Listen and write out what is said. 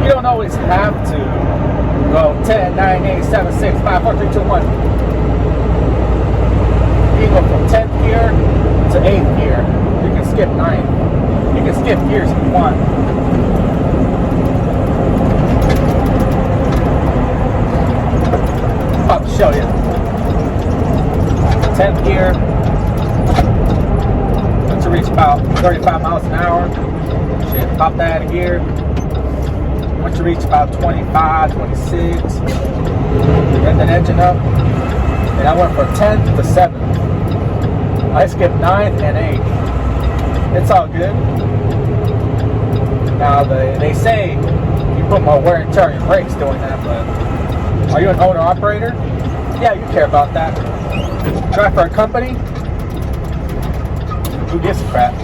You don't always have to go 10, 9, 8, 7, 6, 5, 4, 3, 2, 1. You can go from 10th gear to 8th gear. You can skip 9th. You can skip gears if you want. I'll show you. 10th gear. Once you reach about 35 miles an hour, shit, pop that out of gear. Once you reach about 25, 26, get that engine up. And I went from 10th to 7th. I skipped 9th and 8th. It's all good. Now, they say you put more wear and tear on your brakes doing that, but are you an owner operator? Yeah, you care about that. Drive for a company? Who gives a crap?